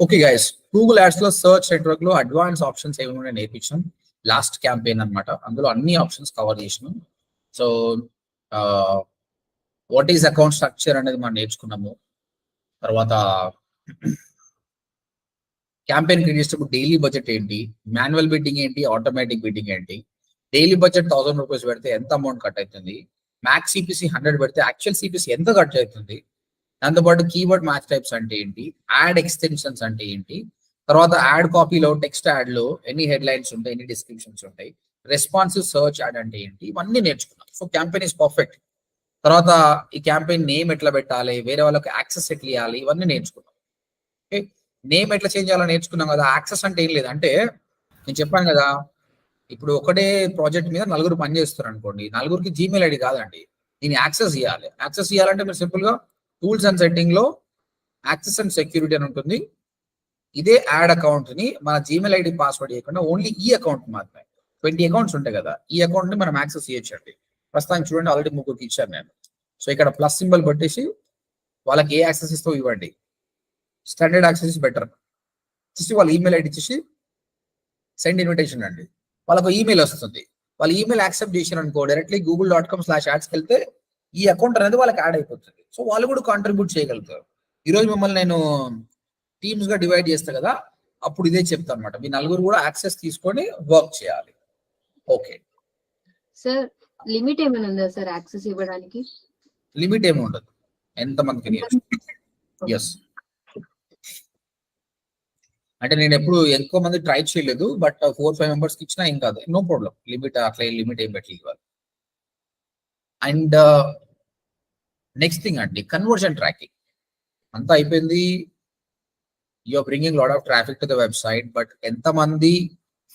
Okay guys, Google ads లో search network లో advance options ఏమైనా నేర్పించాం లాస్ట్ క్యాంపెయిన్ అన్నమాట. అందులో అన్ని ఆప్షన్స్ కవర్ చేసినాం. So what is account structure అనేది మనం నేర్చుకున్నాము. తర్వాత క్యాంపెయిన్ క్రియేట్ చేసేటప్పుడు డైలీ బడ్జెట్ ఏంటి, మాన్యువల్ బిడ్డింగ్ ఏంటి, ఆటోమేటిక్ బిడ్డింగ్ ఏంటి, డైలీ బడ్జెట్ 1000 రూపీస్ పెడితే ఎంత అమౌంట్ కట్ అవుతుంది, మ్యాక్స్ సిపిసి 100 పెడితే యాక్చువల్ సిపిసి ఎంత కట్ అవుతుంది, దాంతోపాటు కీవర్డ్ మ్యాచ్ టైప్స్ అంటే ఏంటి, యాడ్ ఎక్స్టెన్షన్స్ అంటే ఏంటి, తర్వాత యాడ్ కాపీలో టెక్స్ట్ యాడ్ లో ఎన్ని హెడ్ లైన్స్ ఉంటాయి, ఎన్ని డిస్క్రిప్షన్స్ ఉంటాయి, రెస్పాన్సివ్ సర్చ్ యాడ్ అంటే ఏంటి, ఇవన్నీ నేర్చుకున్నాం. So campaign is perfect. తర్వాత ఈ క్యాంపెయిన్ నేమ్ ఎట్లా పెట్టాలి, వేరే వాళ్ళకి యాక్సెస్ ఎట్లా ఇవ్వాలి, ఇవన్నీ నేర్చుకున్నాం. ఓకే, నేమ్ ఎట్లా చేంజ్ చేయాలో నేర్చుకున్నాం కదా. యాక్సెస్ అంటే ఏం లేదు, అంటే నేను చెప్పాను కదా, ఇప్పుడు ఒకటే ప్రాజెక్ట్ మీద నలుగురు పని చేస్తారు అనుకోండి, నలుగురికి జీమెయిల్ ఐడి కాదండి, దీన్ని యాక్సెస్ ఇవ్వాలి. యాక్సెస్ ఇవ్వాలంటే మీరు సింపుల్ గా టూల్స్ అండ్ సెట్టింగ్ లో యాక్సెస్ అండ్ సెక్యూరిటీ అని ఉంటుంది. ఇదే యాడ్ అకౌంట్ ని మన జీమెయిల్ ఐడి పాస్వర్డ్ చేయకుండా ఓన్లీ ఈ అకౌంట్ మాత్రమే, 20 అకౌంట్స్ ఉంటాయి కదా, ఈ అకౌంట్ ని మనం యాక్సెస్ చేయొచ్చండి. ప్రస్తుతానికి చూడండి, ఆల్రెడీ ముగ్గురికి ఇచ్చాను నేను. సో ఇక్కడ ప్లస్ సింబల్ పెట్టేసి వాళ్ళకి ఏ యాక్సెస్ ఇస్తో ఇవ్వండి. Standard access is better. ఇచ్చేసి వాళ్ళ ఈమెయిల్ ఐడి ఇచ్చేసి సెండ్ ఇన్విటేషన్ అండి, వాళ్ళకు ఈమెయిల్ వస్తుంది. వాళ్ళ ఈమెయిల్ యాక్సెప్ట్ చేశారు అనుకో, డైరెక్ట్లీ google.com/ads వెళ్తే ఈ అకౌంట్ అనేది వాళ్ళకి యాడ్ అయిపోతుంది. సో వాళ్ళు కూడా కాంట్రిబ్యూట్ చేయగలుగుతారు. ఈరోజు మిమ్మల్ని నేను టీమ్స్ గా డివైడ్ చేస్తా కదా, అప్పుడు ఇదే చెప్తా అనమాట, మీ నలుగురు కూడా యాక్సెస్ తీసుకొని వర్క్ చేయాలి. ఓకే సార్, లిమిట్ ఏమైనా ఉందా సార్ యాక్సెస్ ఇవ్వడానికి? లిమిట్ ఏమి ఉండదు, ఎంతమందికి. ఎస్, అంటే నేను ఎప్పుడు ఎక్కువ మంది ట్రై చేయలేదు, బట్ 4-5 మెంబర్స్ కి ఇచ్చినా ఏం కాదు, నో ప్రాబ్లం. లిమిట్ అట్లా లిమిట్ ఏం పెట్టలేదు. అండ్ నెక్స్ట్ థింగ్ అండి, కన్వర్షన్ ట్రాకింగ్ అంతా అయిపోయింది. You're bringing lot of traffic to the website, but ఎంతమంది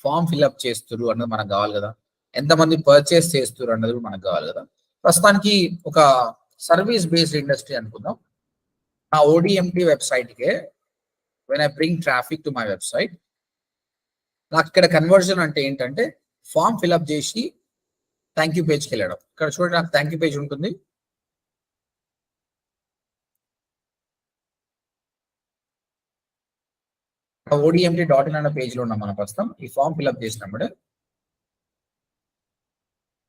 ఫామ్ ఫిల్అప్ చేస్తారు అన్నది మనకు కావాలి కదా, ఎంతమంది పర్చేస్ చేస్తారు అన్నది కూడా మనకు కావాలి కదా. ప్రస్తుతానికి ఒక సర్వీస్ బేస్డ్ ఇండస్ట్రీ అనుకుందాం. నా ODMT వెబ్సైట్కే when I bring traffic to my website, నాకు ఇక్కడ కన్వర్జన్ అంటే ఏంటంటే ఫామ్ ఫిల్అప్ చేసి థ్యాంక్ యూ పేజ్కి వెళ్ళడం. ఇక్కడ చూడండి, నాకు థ్యాంక్ యూ పేజ్ ఉంటుంది. ODMT.in అన్న పేజ్ లో ఉన్నాం మనం ప్రస్తుతం. ఈ ఫామ్ ఫిల్అప్ చేసినప్పుడు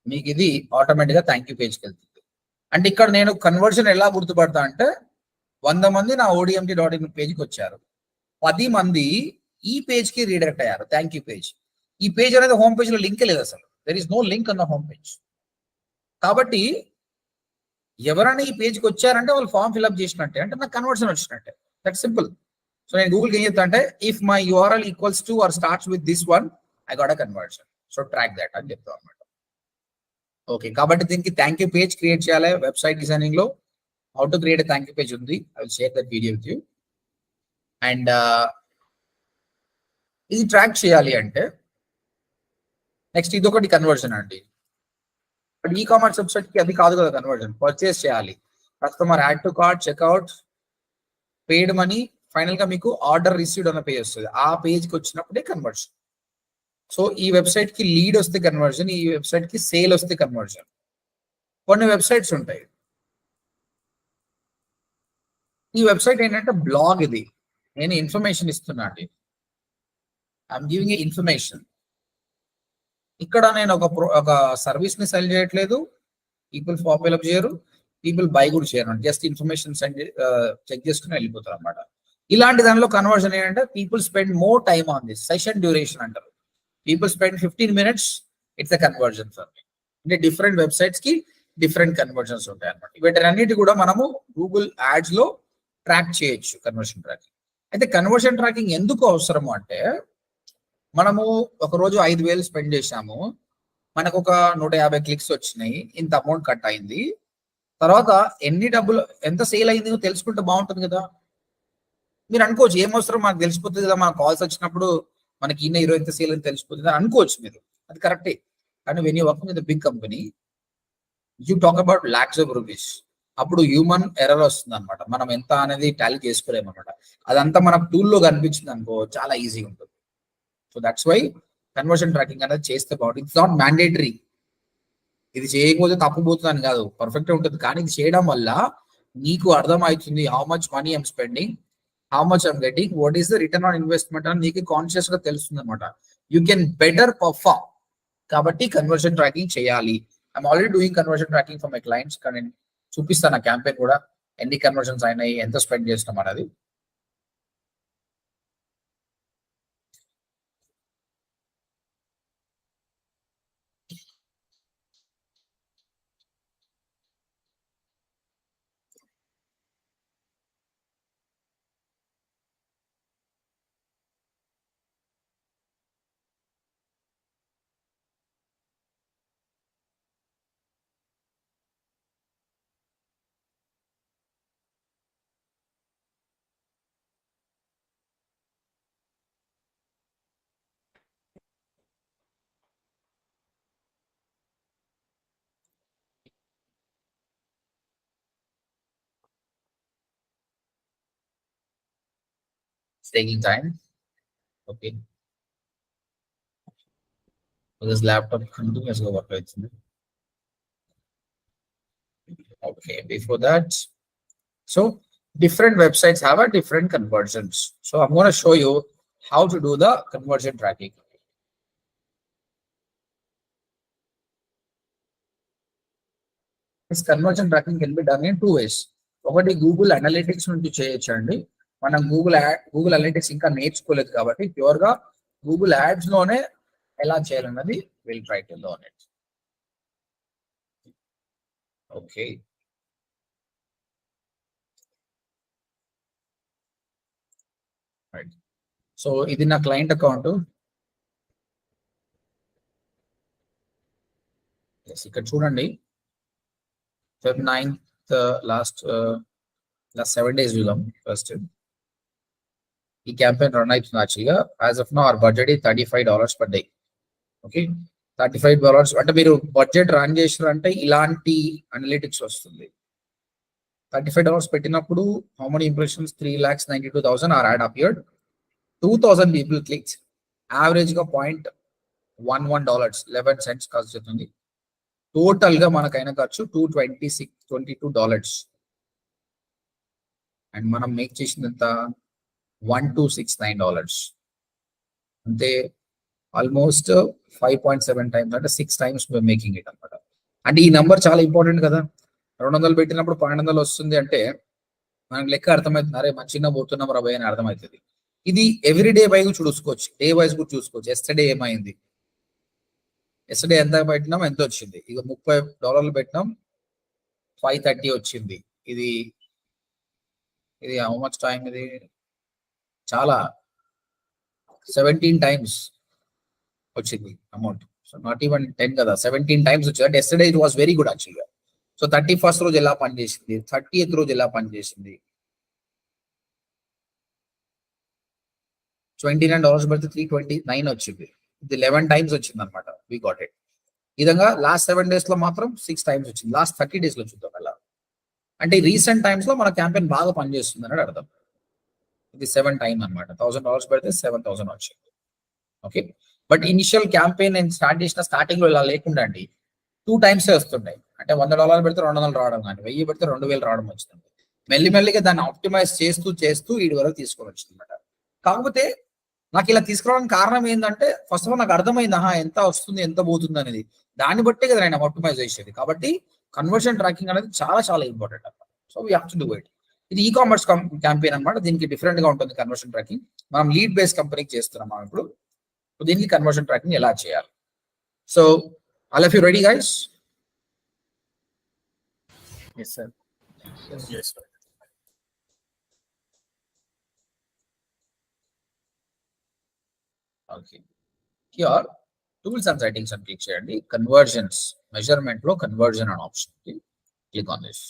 మీకు ఇది ఆటోమేటిక్ గా థ్యాంక్ యూ పేజ్కి వెళ్తుంది. అంటే ఇక్కడ నేను కన్వర్జన్ ఎలా గుర్తుపడతా అంటే, 100 మంది నా ODMT.in పేజ్కి వచ్చారు, 10 మంది ఈ పేజ్ కి రీడైరెక్ట్ అయ్యారు, థ్యాంక్ యూ పేజ్. ఈ పేజ్ అనేది హోమ్ పేజ్ లో లింక్ లేదు, అసలు there is no link on the home page. కాబట్టి ఎవరైనా ఈ పేజ్కి వచ్చారంటే వాళ్ళు ఫామ్ ఫిల్అప్ చేసినట్టే, అంటే నాకు కన్వర్షన్ వచ్చినట్టే. That simple. సో నేను గూగుల్కి ఏం చెప్తా అంటే, if my URL equals to or starts with this one, I got a conversion. So track that అని చెప్తాం అనమాట. ఓకే, కాబట్టి దీనికి థ్యాంక్ యూ పేజ్ క్రియేట్ చేయాలి. వెబ్సైట్ డిజైనింగ్ లో how to create thank you page ఉంది, I will share that video with you. And ఇది ట్రాక్ చేయాలి అంటే నెక్స్ట్ ఇదొకటి కన్వర్షన్ అండి. బట్ ఈ కామర్స్ వెబ్సైట్ కి అది కాదు కదా కన్వర్షన్, పర్చేస్ చేయాలి. Customer add to cart, checkout, paid money, final గా మీకు ఆర్డర్ రిసీవ్డ్ అన్న పేజ్ వస్తుంది. ఆ పేజ్ కి వచ్చినప్పుడే కన్వర్షన్. సో ఈ వెబ్సైట్ కి లీడ్ వస్తే కన్వర్షన్, ఈ వెబ్సైట్ కి సేల్ వస్తే కన్వర్షన్. కొన్ని వెబ్సైట్స్ ఉంటాయి, ఈ వెబ్సైట్ ఏంటంటే బ్లాగ్, ఇది నేను ఇన్ఫర్మేషన్ ఇస్తున్నా అండి, ఐఎమ్ గివింగ్ ఇన్ఫర్మేషన్. ఇక్కడ నేను ఒక సర్వీస్ ని సెల్ చేయట్లేదు, పీపుల్ ఫామ్ ఫిల్అప్ చేయరు, పీపుల్ బై కూడా చేయరు, జస్ట్ ఇన్ఫర్మేషన్ చెక్ చేసుకుని వెళ్ళిపోతారు అనమాట. ఇలాంటి దానిలో కన్వర్షన్ ఏంటంటే people spend more time on this, session duration అంటారు. People spend 15 minutes, it's a conversion for me. అంటే డిఫరెంట్ వెబ్సైట్స్ కి డిఫరెంట్ కన్వర్జన్స్ ఉంటాయి అనమాట. వీటన్నిటి కూడా మనము గూగుల్ యాడ్స్ లో ట్రాక్ చేయొచ్చు, కన్వర్షన్ ట్రాకింగ్. అయితే కన్వర్షన్ ట్రాకింగ్ ఎందుకు అవసరము అంటే, మనము ఒక రోజు 5,000 స్పెండ్ చేశాము, మనకు ఒక 150 క్లిక్స్ వచ్చినాయి, ఇంత అమౌంట్ కట్ అయింది, తర్వాత ఎన్ని డబ్బులు ఎంత సేల్ అయింది తెలుసుకుంటే బాగుంటుంది కదా. మీరు అనుకోవచ్చు ఏం అవసరం, మనకు తెలిసిపోతుంది కదా, మన కాల్స్ వచ్చినప్పుడు మనకి ఇన్న 20 ఎంత సేల్ అని తెలిసిపోతుంది అనుకోవచ్చు మీరు, అది కరెక్టే. కానీ when you work with big company, you talk about lakhs of rupees, అప్పుడు హ్యూమన్ ఎర్రర్ వస్తుంది అనమాట. మనం ఎంత అనేది టాలీ చేసుకోలేము అనమాట. అదంతా మనకు టూల్లో కనిపించింది అనుకో, చాలా ఈజీగా ఉంటుంది. So that's why conversion tracking అనేది చేస్తే బాగుంటుంది. ఇట్స్ నాట్ మ్యాండేటరీ, ఇది చేయకపోతే తప్పుపోతుందని కాదు, పర్ఫెక్ట్ ఉంటుంది. కానీ ఇది చేయడం వల్ల నీకు అర్థమవుతుంది how much money I'm spending, how much I'm getting, what is the return on investment అని నీకు కాన్షియస్ గా తెలుస్తుంది అనమాట. You can better perform. కాబట్టి కన్వర్షన్ ట్రాకింగ్ చేయాలి. I'm already doing conversion tracking for my clients. కానీ చూపిస్తాను ఆ క్యాంపెయిన్ కూడా, ఎన్ని కన్వర్షన్స్ అయినాయి, ఎంత స్పెండ్ చేస్తాం అనేది. Taking time. Okay. This laptop continuously work అవుతుంది. Okay. Before that, so different websites have a different conversions. So I'm going to show you how to do the conversion tracking. This conversion tracking can be done in two ways. ఒకటి Google analytics నుంచి చేయొచ్చండి. మనం Google analytics ఇంకా నేర్చుకోలేదు కాబట్టి pure గా Google ads లోనే ఎలా చేయాలన్నది will try to learn it. Okay. Right. So ఇది నా క్లయింట్ అకౌంట్. ఇక్కడ చూడండి, Feb 9th లాస్ట్ 7 days చూద్దాం ఫస్ట్. ఈ క్యాంపెయిన్ రన్ అవుతుంది యాక్చువల్గా. As of now our budget $35 per day. Okay, $35 అంటే మీరు బడ్జెట్ రన్ చేసారంటే ఇలాంటి అనలిటిక్స్ వస్తుంది. $35 పెట్టినప్పుడు how many impressions? 3,92,000 our ad appeared. 2,000 people clicks. Average గా $0.11 11 cents ఖర్చు అవుతుంది. టోటల్ గా మనకైన ఖర్చు $22 అండ్ మనం మేక్ చేసినంత $1,269. అంటే ఆల్మోస్ట్ 5.7 times, అంటే 6 times మేకింగ్ ఇట్ అనమాట. అంటే ఈ నంబర్ చాలా ఇంపార్టెంట్ కదా. 200 పెట్టినప్పుడు 1200 వస్తుంది అంటే మనకు లెక్క అర్థమవుతుంది. అరే మన చిన్న పోతున్నాం రాబోయే అని అర్థమవుతుంది. ఇది ఎవ్రీ డే వైజ్ చూసుకోవచ్చు, డే వైజ్ కూడా చూసుకోవచ్చు. ఎస్టర్డే ఏమైంది, ఎస్టర్డే ఎంత పెట్టినాం, ఎంత వచ్చింది. ఇక $30 పెట్టినాం, 530 వచ్చింది. ఇది హౌ మచ్ టైం? ఇది చాలా 17 times వచ్చింది అమౌంట్. సో నాట్ ఈవెన్ 10 కదా, 17 times వచ్చింది. అంటే yesterday it was very good యాక్చువల్గా. సో 31st రోజు ఎలా పనిచేసింది, 30th రోజు ఎలా పనిచేసింది. $29 పెడితే 329 వచ్చింది. ఇది 11 times వచ్చింది అనమాట. We got it. ఈ విధంగా లాస్ట్ 7 days లో మాత్రం 6 times వచ్చింది. లాస్ట్ 30 days లో చూద్దాం ఎలా. అంటే రీసెంట్ టైమ్స్ లో మన క్యాంపెయిన్ బాగా పనిచేస్తుంది అన్నది అర్థం. ఇది 7 times అనమాట. $1,000 పెడితే 7,000 వచ్చింది. ఓకే, బట్ ఇనిషియల్ క్యాంపెయిన్ నేను స్టార్ట్ చేసిన స్టార్టింగ్ లో ఇలా లేకుండా అండి 2 times వస్తుంటాయి. అంటే $100 పెడితే 200 రావడం, కానీ 1000 పెడితే 2000 రావడం వచ్చింది. మెల్లిమెల్లిగా దాన్ని ఆప్టిమైజ్ చేస్తూ వీడి వరకు తీసుకొని వచ్చింది అనమాట. కాకపోతే నాకు ఇలా తీసుకురావడానికి కారణం ఏంటంటే ఫస్ట్ ఆఫ్ ఆల్ నాకు అర్థమైంది ఎంత వస్తుంది, ఎంత పోతుంది అనేది. దాన్ని బట్టే కదా నేను ఆప్టిమైజ్ చేసేది. కాబట్టి కన్వర్షన్ ట్రాకింగ్ అనేది చాలా చాలా ఇంపార్టెంట్ అన్నమాట. So we have to do it. ఇది ఈ కామర్స్ క్యాంపెయిన్ అనమాట. దీనికి డిఫరెంట్ గా ఉంటుంది కన్వర్షన్ ట్రాకింగ్. మనం లీడ్ బేస్డ్ కంపెనీకి చేస్తున్నాం ఇప్పుడు. దీనికి కన్వర్షన్ ట్రాకింగ్ ఎలా చేయాలి. So all of you ready guys? Yes, sir. Yes, sir. Okay. Here tools and settings అని క్లిక్ చేయండి. కన్వర్జన్స్ మెజర్మెంట్ లో కన్వర్జన్ అనే ఆప్షన్ క్లిక్ ఆన్ దిస్.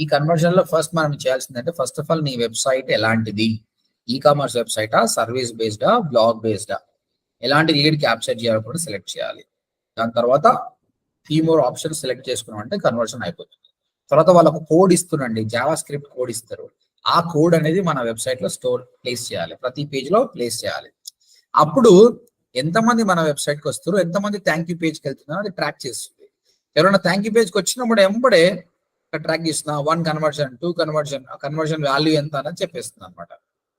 ఈ కన్వర్జన్ లో ఫస్ట్ మనం చేయాల్సిందంటే ఫస్ట్ ఆఫ్ ఆల్ నీ వెబ్సైట్ ఎలాంటిది, ఈ కామర్స్ వెబ్సైటా, సర్వీస్ బేస్డా, బ్లాగ్ బేస్డా, ఎలాంటి లీడ్ క్యాప్చర్ చేయాలో కూడా సెలెక్ట్ చేయాలి. దాని తర్వాత ఫ్యూ మోర్ ఆప్షన్స్ సెలెక్ట్ చేసుకున్నాం అంటే కన్వర్షన్ అయిపోతుంది. తర్వాత వాళ్ళకు కోడ్ ఇస్తున్నాండి, జావా స్క్రిప్ట్ కోడ్ ఇస్తారు. ఆ కోడ్ అనేది మన వెబ్సైట్ లో ప్లేస్ చేయాలి, ప్రతి పేజ్ లో ప్లేస్ చేయాలి. అప్పుడు ఎంతమంది మన వెబ్సైట్కి వస్తారు, ఎంతమంది థ్యాంక్ యూ పేజ్కి వెళ్తున్నారు అది ట్రాక్ చేస్తుంది. ఎవరైనా థ్యాంక్ యూ పేజ్కి వచ్చినప్పుడు ఎంబడే ట్రాక్ చేస్తున్నా 1 కన్వర్షన్ 2 కన్వర్షన్ వాల్యూ ఎంత అని చెప్పేస్తుంది అనమాట.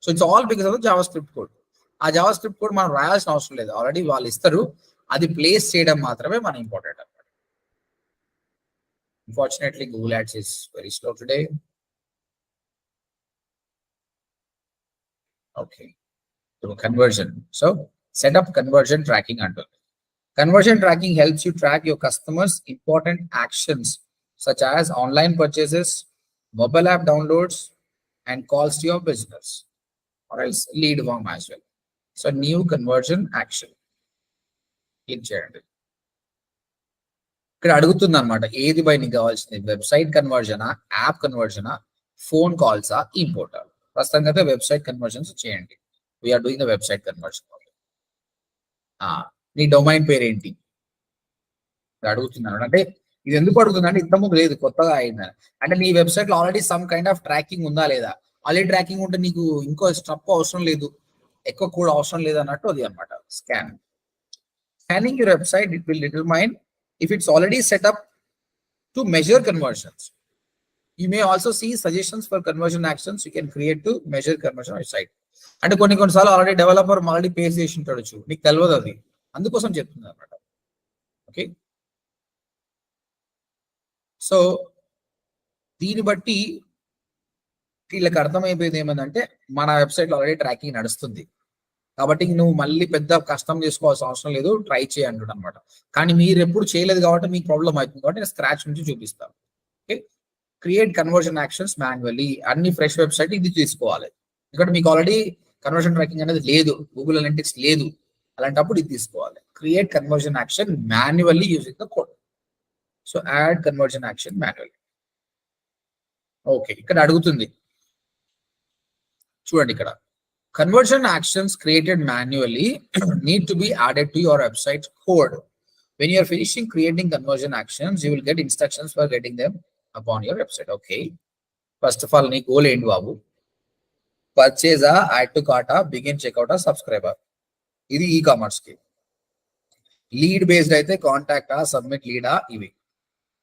So it's all because of Java script code. ఆ జావా స్క్రిప్ట్ కోడ్ మనం రాయాల్సిన అవసరం లేదు, ఆల్రెడీ వాళ్ళు ఇస్తారు, అది ప్లేస్ చేయడం మాత్రమే మన ఇంపార్టెంట్ అనమాట. Unfortunately, Google Ads is very slow today. Okay. So conversion. So set up conversion tracking under. Conversion tracking helps you track your customers' important actions such as online purchases, mobile app downloads, and calls to your business, or else lead form as well. So new conversion action. Click చేయండి. ఇక్కడ అడుగుతుంది అనమాట, ఏది by నీకు కావాల్సింది, website కన్వర్జనా, app కన్వర్జనా, phone కాల్సా, ఇంపోర్టా. ప్రస్తుతం అయితే వెబ్సైట్ కన్వర్జన్స్ చేయండి. We're doing the website conversion. నీ డొమైన్ పేరు ఏంటి అడుగుతున్నాను. అంటే ఇది ఎందుకు అడుగుతుందంటే ఇంతకుముందు లేదు, కొత్తగా అయిందని. అంటే నీ వెబ్సైట్ లో already some kind of tracking ఉందా లేదా, ఆల్రెడీ ట్రాకింగ్ ఉంటే నీకు ఇంకో స్టెప్ అవసరం లేదు, ఎక్కువ కూడా అవసరం లేదు అన్నట్టు అది అనమాట. Scanning your website, it will determine if it's already set up to measure conversions. You may also see suggestions for conversion actions you can create to measure conversion on your site. అంటే కొన్నిసార్లు already developer already face చేసి ఉంటాడు, నీకు తెలియదు, అది అందుకోసం చెప్తుంది అనమాట. ఓకే, సో దీన్ని బట్టి వీళ్ళకి అర్థమైపోయింది ఏమందంటే మన వెబ్సైట్ లో ఆల్రెడీ ట్రాకింగ్ నడుస్తుంది కాబట్టి నువ్వు మళ్ళీ పెద్ద కష్టం చేసుకోవాల్సిన అవసరం లేదు, ట్రై చేయండి అనమాట. కానీ మీరు ఎప్పుడు చేయలేదు కాబట్టి మీకు ప్రాబ్లం అవుతుంది కాబట్టి నేను స్క్రాచ్ నుంచి చూపిస్తాను. Okay, create conversion actions manually. అన్ని ఫ్రెష్ వెబ్సైట్ ఇది తీసుకోవాలి, ఎందుకంటే మీకు ఆల్రెడీ కన్వర్షన్ ట్రాకింగ్ అనేది లేదు, గూగుల్ అనలిటిక్స్ లేదు, అలాంటప్పుడు ఇది తీసుకోవాలి. Create conversion action manually using the code. So add conversion action manually. Okay, ఇక్కడ అడుగుతుంది చూడండి, ఇక్కడ conversion actions created manually need to be added to your website code. When you are finishing creating conversion actions, you will get instructions for getting them upon your website. Okay, first of all, నీ goal ఏంటి బాబు? Purchase, add to cart, begin checkout, subscriber. ఇది e-commerce కి. Lead based అయితే contact, submit lead, ఇవి.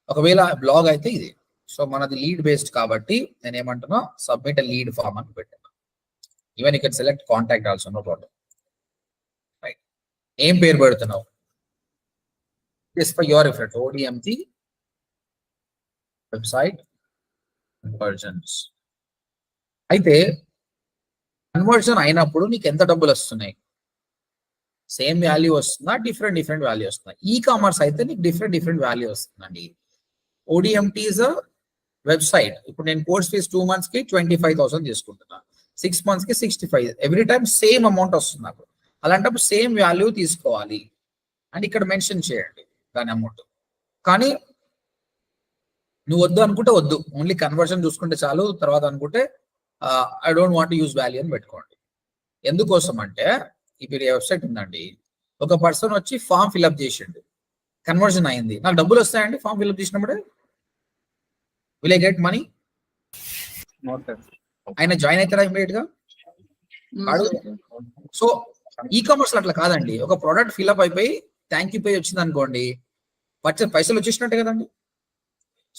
ఒకవేళ blog అయితే ఇది. So మనది లీడ్ బేస్డ్ కాబట్టి నేను ఏమంటున్నా, సబ్మిట్ లీడ్ ఫామ్ అని పెట్టాను. Even you can select contact also, no problem. Right. ఏం పేరు పెడుతున్నావు? Just for your reference, ODMT website conversions. అయితే కన్వర్షన్ అయినప్పుడు నీకు ఎంత డబ్బులు వస్తున్నాయి? సేమ్ వాల్యూ వస్తుందా, డిఫరెంట్ వాల్యూ వస్తుందా? ఈ-కామర్స్ అయితే నీకు డిఫరెంట్ వాల్యూ వస్తుందండి. ODMT is a website. ఇప్పుడు నేను కోర్స్ ఫీజ్ 2 months కి 25,000 తీసుకుంటున్నా, 6 months కి 65, ఎవ్రీ టైమ్ సేమ్ అమౌంట్ వస్తుంది నాకు. అలాంటప్పుడు సేమ్ వాల్యూ తీసుకోవాలి అని ఇక్కడ మెన్షన్ చేయండి దాని అమౌంట్. కానీ నువ్వు వద్దు అనుకుంటే వద్దు, ఓన్లీ కన్వర్షన్ చూసుకుంటే చాలు, తర్వాత అనుకుంటే I don't want use value అని పెట్టుకోండి. ఎందుకోసం అంటే ఇప్పుడు ఈ వెబ్సైట్ ఉందండి, ఒక పర్సన్ వచ్చి ఫామ్ ఫిల్అప్ చేసిండు, కన్వర్షన్ అయింది, నాకు డబ్బులు వస్తాయండి ఫామ్ ఫిల్అప్ చేసినప్పుడే? Will I get money? ఆయన జాయిన్ అవుతారా ఇమీడియట్ గా? సో ఈ-కామర్స్ అట్లా కాదండి, ఒక ప్రోడక్ట్ ఫిల్అప్ అయిపోయి థ్యాంక్ యూ పే వచ్చింది అనుకోండి, పైసలు వచ్చేసినట్టే కదండి.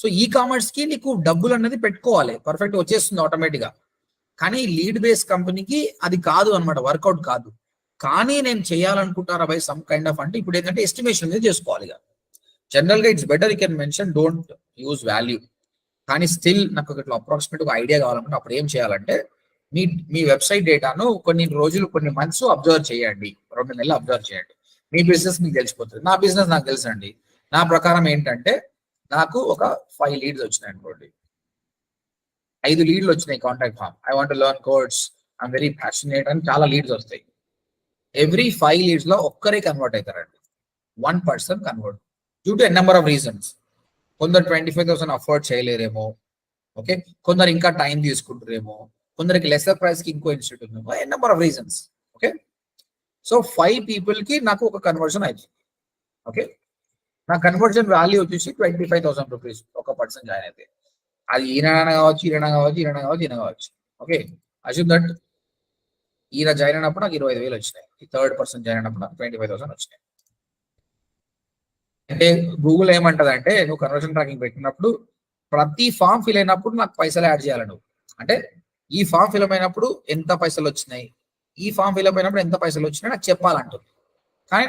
సో ఈ-కామర్స్ కి నీకు డబ్బులు అనేది పెట్టుకోవాలి, పర్ఫెక్ట్ వచ్చేస్తుంది ఆటోమేటిక్ గా. కానీ లీడ్ బేస్ కంపెనీకి అది కాదు అనమాట, వర్కౌట్ కాదు. కానీ నేను చేయాలనుకుంటారా బై సమ్ కైండ్ ఆఫ్, అంటే ఇప్పుడు ఏంటంటే ఎస్టిమేషన్ అనేది చేసుకోవాలి. జనరల్ గా it's better you can mention don't use value. కానీ స్టిల్ నాకు ఇట్లా అప్రాక్సిమేట్ ఒక ఐడియా కావాలంటే అప్పుడు ఏం చేయాలంటే మీ వెబ్సైట్ డేటాను కొన్ని రోజులు, కొన్ని మంత్స్ అబ్జర్వ్ చేయండి, 2 నెలలు అబ్జర్వ్ చేయండి. మీ బిజినెస్ మీకు తెలిసిపోతుంది, నా బిజినెస్ నాకు తెలుసండి. నా ప్రకారం ఏంటంటే నాకు ఒక 5 leads వచ్చినాయి అనుకోండి, 5 leads వచ్చినాయి contact form, I want to learn codes, I'm very passionate అని చాలా లీడ్స్ వస్తాయి. ఎవ్రీ 5 leads లో ఒక్కరే కన్వర్ట్ అవుతారండి, 1 person convert due to a number of reasons. కొందరు 25,000 అఫోర్డ్ చేయలేరేమో, ఓకే, కొందరు ఇంకా టైం తీసుకుంటారేమో, కొందరికి లెసర్ ప్రైస్ కి ఇంకో ఇన్స్టిట్యూట్ ఉందేమో, a number of reasons. Okay, so 5 people కి నాకు ఒక కన్వర్షన్ అవుతుంది. ఓకే, నా కన్వర్షన్ వాల్యూ వచ్చేసి 25,000 రూపీస్ ఒక పర్సన్ జాయిన్ అయితే. అది ఈయన కావచ్చు, ఈయన కావచ్చు. ఓకే, అజ్యూమ్ దట్ ఈయన జాయిన్ అయినప్పుడు నాకు 25,000 వచ్చినాయి. ఈ థర్డ్ పర్సన్ జాయిన్ అయినప్పుడు నాకు 25,000 వచ్చినాయి. అంటే గూగుల్ ఏమంటదంటే నువ్వు కన్వర్షన్ ట్రాకింగ్ పెట్టినప్పుడు ప్రతి ఫామ్ ఫిల్ అయినప్పుడు నాకు పైసలు యాడ్ చేయాలి నువ్వు. అంటే ఈ ఫామ్ ఫిల్ అయినప్పుడు ఎంత పైసలు వచ్చినాయి, ఈ ఫామ్ ఫిల్ అయినప్పుడు ఎంత పైసలు వచ్చినాయి నాకు చెప్పాలంటుంది. కానీ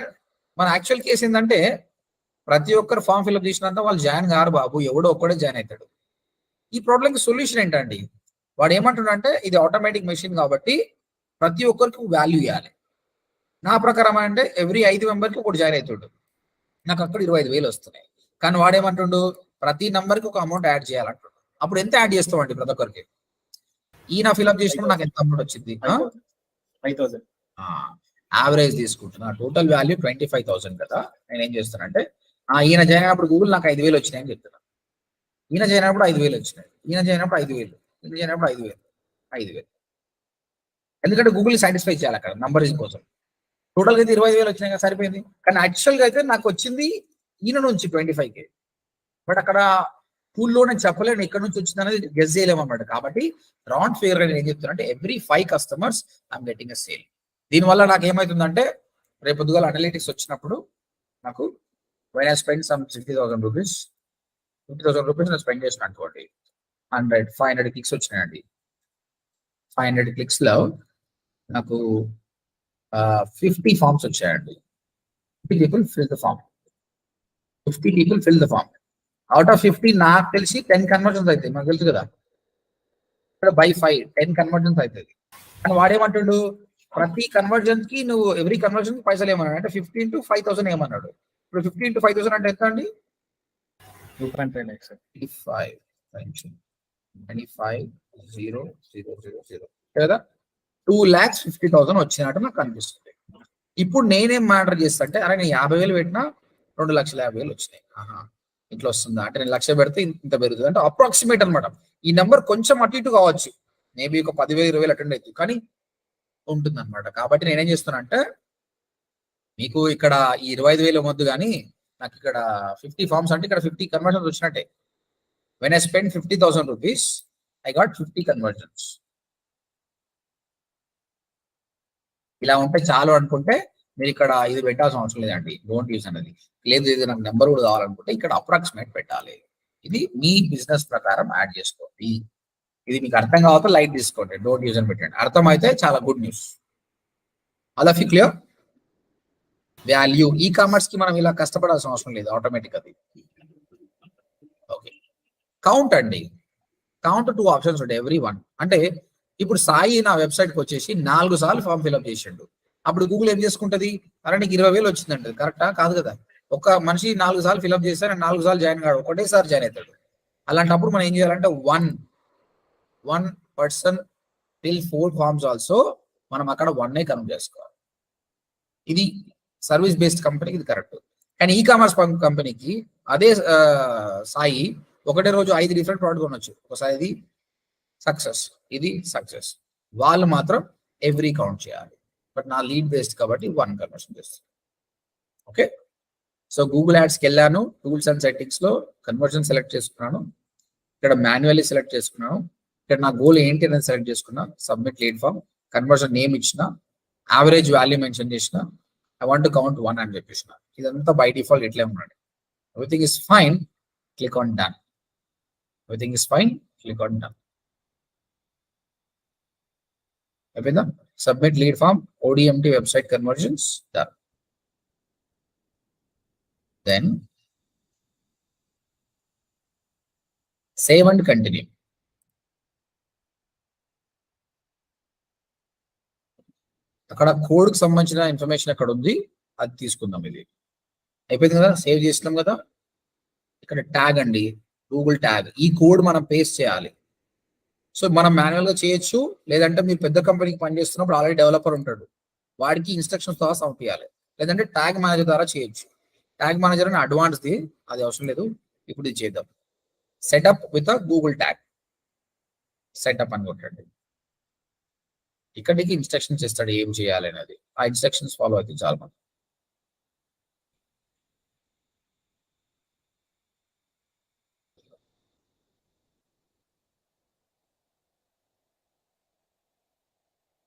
మన యాక్చువల్ కేసు ఏంటంటే ప్రతి ఒక్కరు ఫామ్ ఫిల్అప్ చేసినంత వాళ్ళు జాయిన్ కారు బాబు, ఎవడో ఒక్కడే జాయిన్ అవుతాడు. ఈ ప్రాబ్లంకి సొల్యూషన్ ఏంటండి? వాడు ఏమంటున్నాడంటే ఇది ఆటోమేటిక్ మెషిన్ కాబట్టి ప్రతి ఒక్కరికి వాల్యూ ఇవ్వాలి. నా ప్రకారం అంటే ఎవ్రీ 5 మెంబర్కి ఒకటి జాయిన్ అవుతాడు, నాకు అక్కడ 25,000 వస్తున్నాయి. కానీ వాడేమంటుండు ప్రతి నంబర్కి ఒక అమౌంట్ యాడ్ చేయాలంటుండు. అప్పుడు ఎంత యాడ్ చేస్తామండి ప్రతి ఒక్కరికి? ఈయన ఫిల్అప్ చేసినప్పుడు నాకు ఎంత అమౌంట్ వచ్చింది? 5,000 యావరేజ్ తీసుకుంటున్నా. టోటల్ వాల్యూ 25,000 కదా. నేను ఏం చేస్తానంటే ఈయన జాయిన్ అయినప్పుడు గూగుల్ నాకు 5,000 వచ్చినాయి అని చెప్తున్నా. ఈయన జాయిన్ అయినప్పుడు 5,000 వచ్చినాయి, ఈయన జాయిన్ అయినప్పుడు 5,000, ఈయన జాయిన్ అయినప్పుడు 5,000. ఎందుకంటే గూగుల్ సాటిస్ఫై చేయాలి అక్కడ నంబర్ కోసం. టోటల్ గా అయితే 25,000 వచ్చినాయి కదా, సరిపోయింది. కానీ యాక్చువల్ గా అయితే నాకు వచ్చింది ఈయన నుంచి 25K. బట్ అక్కడ పూల్లో నేను చెప్పలేను ఎక్కడి నుంచి వచ్చింది అనేది గెస్ చేయలేము అన్నమాట. కాబట్టి రౌండ్ ఫిగర్ గా నేను ఏం చెప్తున్నా అంటే every 5 customers I'm getting a sale. దీనివల్ల నాకు ఏమవుతుందంటే రేపు పొద్దుగాల అనలిటిక్స్ వచ్చినప్పుడు నాకు when I spend some 60,000 rupees, 50,000 rupees నేను స్పెండ్ చేసిన అనుకోండి, 500 క్లిక్స్ వచ్చినాయండి. 500 క్లిక్స్ లో నాకు 50 ఫార్మ్స్ వచ్చాయండి. 50 people fill the form. 50 people fill the form. Out of 50 నాకు తెలిసి 10 కన్వర్జన్స్ అవుతాయి. మనకు తెలుసు కదా, ఇక్కడ బై 5 10 కన్వర్జన్స్ అవుతుంది. కానీ వాడేమంటాడు ప్రతి కన్వర్జన్ కి నువ్వు ఎవ్రీ కన్వర్జన్ పైసలు ఏమన్నాడు అంటే 50 into 5,000 ఏమన్నాడు. ఇప్పుడు 50 into 5,000 అంటే ఎంత అండి? 2.5 lakhs. 25,000 కదా, 2,50,000 వచ్చినట్టు నాకు కనిపిస్తుంది. ఇప్పుడు నేనేం మ్యాటర్ చేస్తా అంటే అరే నేను 50,000 పెట్టినా 2,50,000 వచ్చినాయి. ఇట్లా వస్తుందా అంటే నేను 1,00,000 పెడితే ఇంత పెరుగుతుంది అంటే అప్రాక్సిమేట్ అనమాట. ఈ నెంబర్ కొంచెం అటు ఇటు కావచ్చు, మేబీ ఒక 10,000 20,000 అటెండ్ అవుతుంది, కానీ ఉంటుంది అనమాట. కాబట్టి నేనేం చేస్తున్నా అంటే మీకు ఇక్కడ ఈ 25,000 వద్దు, కానీ నాకు ఇక్కడ 50 ఫార్మ్స్ అంటే ఇక్కడ 50 కన్వర్షన్స్ వచ్చినట్టే. When I spend 50,000 rupees, I got 50 conversions. ఇలా ఉంటే చాలు అనుకుంటే మీరు ఇక్కడ ఇది పెట్టాల్సిన అవసరం లేదండి, డోంట్ యూస్ అనేది. లేదు ఇది నాకు నెంబర్ కూడా కావాలనుకుంటే ఇక్కడ అప్రాక్సిమేట్ పెట్టాలి. ఇది మీ బిజినెస్ ప్రకారం యాడ్ చేసుకోండి. ఇది మీకు అర్థం కావద్దు లైట్ తీసుకోండి, డోంట్ యూజ్ అని పెట్టండి. అర్థమైతే చాలా గుడ్ న్యూస్. అలా fee clear. Value e commerce కి మనం ఇలా కష్టపడాల్సిన అవసరం లేదు, ఆటోమేటిక్ అది. ఓకే, కౌంట్ అండి. కౌంట్ 2 ఆప్షన్స్ ఉంటాయి ఎవ్రీ వన్. అంటే ఇప్పుడు సాయి నా వెబ్సైట్ కి వచ్చేసి 4 సార్లు ఫామ్ ఫిల్అప్ చేసిండు. అప్పుడు గూగుల్ ఏం చేసుకుంటది, అరే నీకు 20,000 వచ్చిందంటది. కరెక్టా కాదు కదా? ఒక మనిషి 4 సార్లు ఫిల్అప్ చేస్తే 4 సార్లు జాయిన్ కాడు, ఒకటేసారి జాయిన్ అవుతాడు. అలాంటప్పుడు మనం ఏం చేయాలంటే one person till 4 forms also మనం అక్కడ 1 కౌంట్ చేసుకోవాలి. ఇది సర్వీస్ బేస్డ్ కంపెనీకి ఇది కరెక్ట్. కానీ ఈ కామర్స్ కంపెనీకి అదే సాయి ఒకటే రోజు 5 డిఫరెంట్ ప్రోడక్ట్ కొనొచ్చు. ఒకసారి ఇది సక్సెస్, ఇది సక్సెస్, వాళ్ళు మాత్రం ఎవ్రీ కౌంట్ చేయాలి. బట్ నా లీడ్ బేస్డ్ కాబట్టి 1 కన్వర్షన్ చేస్తాను. ఓకే, సో గూగుల్ యాడ్స్కి వెళ్ళాను, టూల్స్ అండ్ సెట్టింగ్స్ లో కన్వర్షన్ సెలెక్ట్ చేసుకున్నాను, ఇక్కడ మాన్యువల్లీ సెలెక్ట్ చేసుకున్నాను, ఇక్కడ నా గోల్ ఏంటి అనేది సెలెక్ట్ చేసుకున్నా, submit lead form, conversion name ఇచ్చిన, యావరేజ్ వాల్యూ మెన్షన్ చేసిన, ఐ వాంట్ టు కౌంట్ 1 అని చెప్పేసిన. ఇదంతా బై డిఫాల్ట్ ఇట్లే ఉన్నాడు. Everything is fine, click on done. Everything is fine, click on done. అయిపోయిందా? Submit lead form, ODMT website conversions, done. Then save and continue. అక్కడ code కి సంబంధించిన ఇన్ఫర్మేషన్ అక్కడ ఉంది, అది తీసుకుందాం. ఇది అయిపోయింది కదా, సేవ్ చేసినాం కదా. ఇక్కడ ట్యాగ్ అండి, గూగుల్ ట్యాగ్. ఈ కోడ్ మనం పేస్ట్ చేయాలి. సో మనం మాన్యువల్ గా చేయొచ్చు, లేదంటే మీరు పెద్ద కంపెనీకి పనిచేస్తున్నప్పుడు ఆల్రెడీ డెవలపర్ ఉంటాడు, వాడికి ఇన్స్ట్రక్షన్స్ ద్వారా పంపించాలి, లేదంటే ట్యాగ్ మేనేజర్ ద్వారా చేయొచ్చు. ట్యాగ్ మేనేజర్ అని అడ్వాన్స్ది, అది అవసరం లేదు. ఇప్పుడు ఇది చేద్దాం. Setup with Google tag, setup అని కొట్టండి. ఇక్కడికి ఇన్స్ట్రక్షన్స్ ఇస్తాడు ఏం చేయాలి అనేది, ఆ ఇన్స్ట్రక్షన్స్ ఫాలో అయితే చాలా మంది.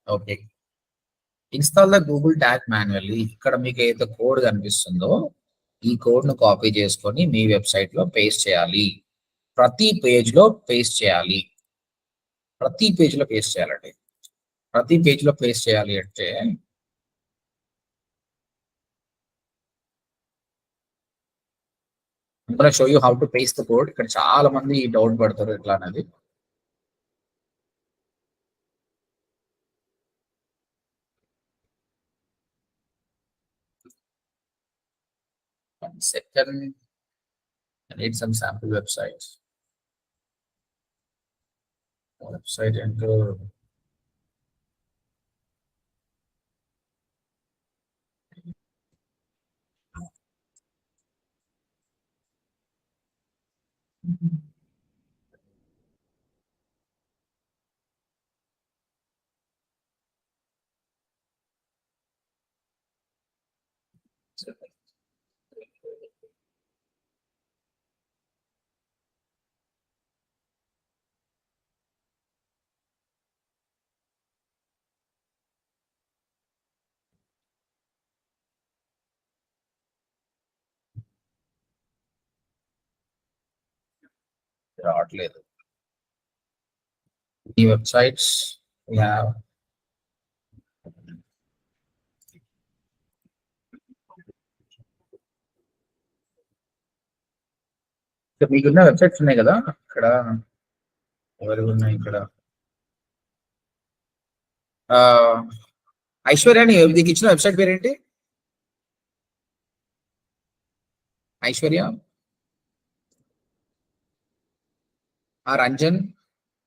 Okay, install the Google tag manually. ఇక్కడ మీకు ఏదైతే కోడ్ కనిపిస్తుందో ఈ కోడ్ ను కాపీ చేసుకొని మీ వెబ్సైట్ లో పేస్ట్ చేయాలి. ప్రతి పేజ్ లో పేస్ట్ చేయాలి. ప్రతి పేజ్ లో పేస్ట్ చేయాలండి. ప్రతి పేజ్ లో పేస్ట్ చేయాలి అంటే show you how to paste the code. ఇక్కడ చాలా మంది డౌట్ పడతారు ఎట్లా అనేది. One second. I need some sample websites. Website enter. రావట్లేదు. ఈ వెబ్సైట్స్ మీకున్న వెబ్సైట్స్ ఉన్నాయి కదా ఇక్కడ. ఎవరు ఉన్నాయి ఇక్కడ? ఐశ్వర్య నీకు ఇచ్చిన వెబ్సైట్ పేరేంటి? Aishwarya, Ranjan,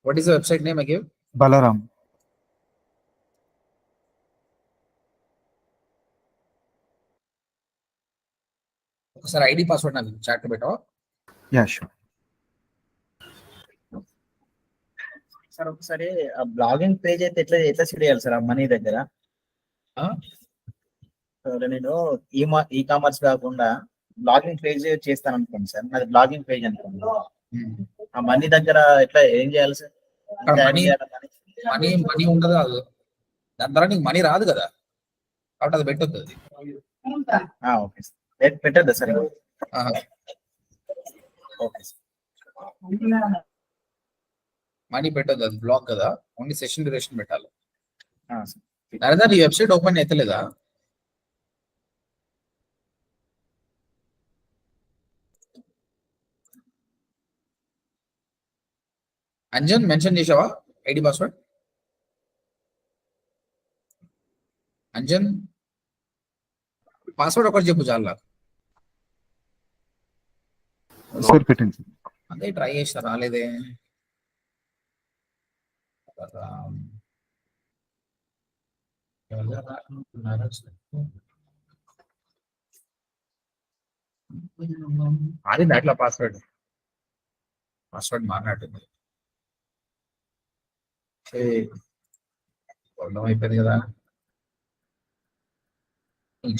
what is the website name I give? Balaram. ఒకసారి ఐడి పాస్వర్డ్ నాకు చాట్ పెట్టావా? Yeah, sure. సార్ ఒకసారి ఆ బ్లాగింగ్ పేజ్ అయితే ఎట్లా ఎట్లా సెట్ చేయాలి సార్ ఆ మనీ దగ్గర? నేను ఈ కామర్స్ కాకుండా బ్లాగింగ్ పేజ్ చేస్తాను అనుకోండి సార్, నాది బ్లాగింగ్ పేజ్ అనుకోండి. ఆ మనీ దగ్గర ఎట్లా ఏం చేయాలి సార్? మనీ మనీ ఉండదు కాదు, దాని ద్వారా నీకు మనీ రాదు కదా, కాబట్టి అది పెట్టొద్దు. అది ఓకే సార్, పెట్టద్దా సార్? ఓకే సార్, మనీ పెట్టొద్దు, అది బ్లాక్ కదా. ఓన్లీ సెషన్ డ్యూరేషన్ పెట్టాలి. సార్. నరేందర్, ఈ వెబ్సైట్ ఓపెన్ అవుతలేదా? అంజన్ మెన్షన్ చేసావా ఐడి పాస్వర్డ్? అంజన్ పాస్వర్డ్ ఒకటి చెప్పు చాలా. Sir, పెట్టండి. అదే ట్రై చేస్తా, రాలేదే. అది దాంట్లో పాస్వర్డ్ మారినట్టుంది. ప్రాబ్లం అయిపోయింది కదా.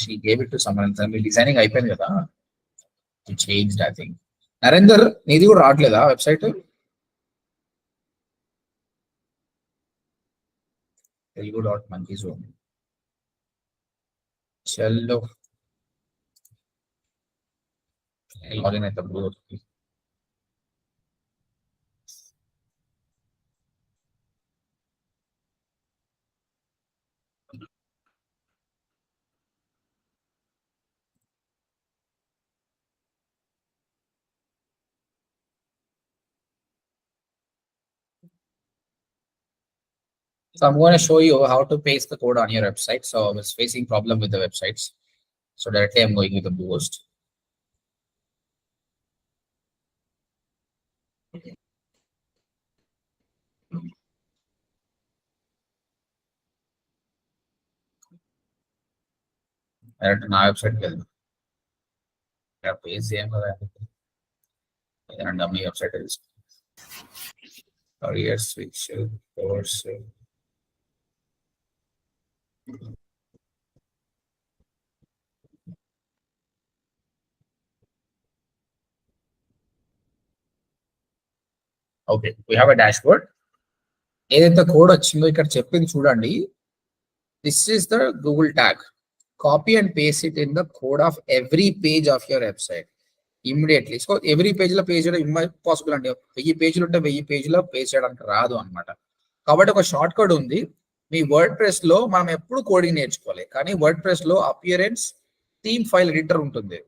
she gave it to someone else. Me designing అయిపోయింది కదా, చేంజ్డ్ ఐ థింక్. నరేందర్, నీది కూడా రావట్లేదా వెబ్సైట్? telugu.monkeyzone. చలో లాగిన్ అయితే So I'm going to show you how to paste the code on your website. So I was facing problem with the websites. So directly I'm going with the Boost. Direct నా వెబ్సైట్కి వెళ్దాం. ఇక్కడ page ఏం కదా, ఏదైనా dummy website తెలుసు. Career switch course. Okay, we have a dashboard. ఏదైతే code వచ్చిందో ఇక్కడ చెప్పింది చూడండి. This is the Google tag. Copy and paste it in the code of every page of your website immediately. So every page లో page చేయడం impossible అండి. 1000 పేజీలు ఉంటే 1000 పేజీలో పేజ్ చేయడానికి రాదు అనమాట. కాబట్టి ఒక షార్ట్ కట్ ఉంది. మీ వర్డ్ ప్రెస్ లో మనం ఎప్పుడు కోడింగ్ నేర్చుకోవాలి, కానీ వర్డ్ ప్రెస్ లో అపియరెన్స్ థీమ్ ఫైల్ ఎడిటర్ ఉంటుంది.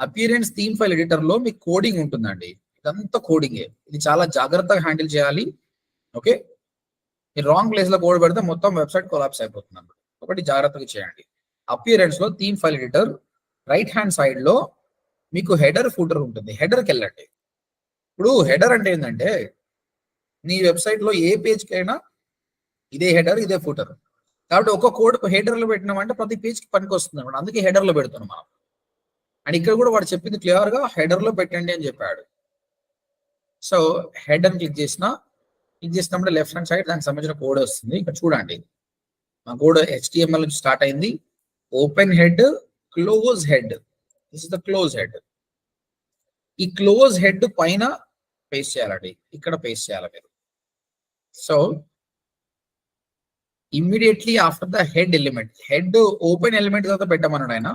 అపియరెన్స్ థీమ్ ఫైల్ ఎడిటర్ లో మీకు కోడింగ్ ఉంటుందండి. ఇదంతా కోడింగే. ఇది చాలా జాగ్రత్తగా హ్యాండిల్ చేయాలి. ఓకే, మీరు రాంగ్ ప్లేస్ లో కోడ్ పెడితే మొత్తం వెబ్సైట్ కొలాప్స్ అయిపోతుంది అన్నమాట. ఒకటి జాగ్రత్తగా చేయండి. అపియరెన్స్ లో theme file editor right hand side లో మీకు హెడర్ ఫూటర్ ఉంటుంది. హెడర్కి వెళ్ళండి. ఇప్పుడు హెడర్ అంటే ఏంటంటే నీ వెబ్సైట్ లో ఏ పేజ్ కైనా ఇదే హెడర్, ఇదే ఫూటర్. కాబట్టి ఒక కోడ్ హెడర్ లో పెట్టినామంటే ప్రతి పేజ్ కి పనికి వస్తుంది అనమాట. అందుకే హెడర్ లో పెడుతున్నాం మనం. అండ్ ఇక్కడ కూడా వాడు చెప్పింది క్లియర్ గా హెడర్ లో పెట్టండి అని చెప్పాడు. సో హెడర్ క్లిక్ చేసినప్పుడు లెఫ్ట్ హ్యాండ్ సైడ్ దానికి సంబంధించిన కోడ్ వస్తుంది. ఇక్కడ చూడండి, మా కోడ్ HTML నుంచి స్టార్ట్ అయింది. Open head, close head. This is the close head. ఈ క్లోజ్ హెడ్ పైన పేస్ట్ చేయాలండి. ఇక్కడ పేస్ట్ చేయాలి మీరు. So immediately after the head element, head open element తర్వాత పెట్టమన్నాడు ఆయన.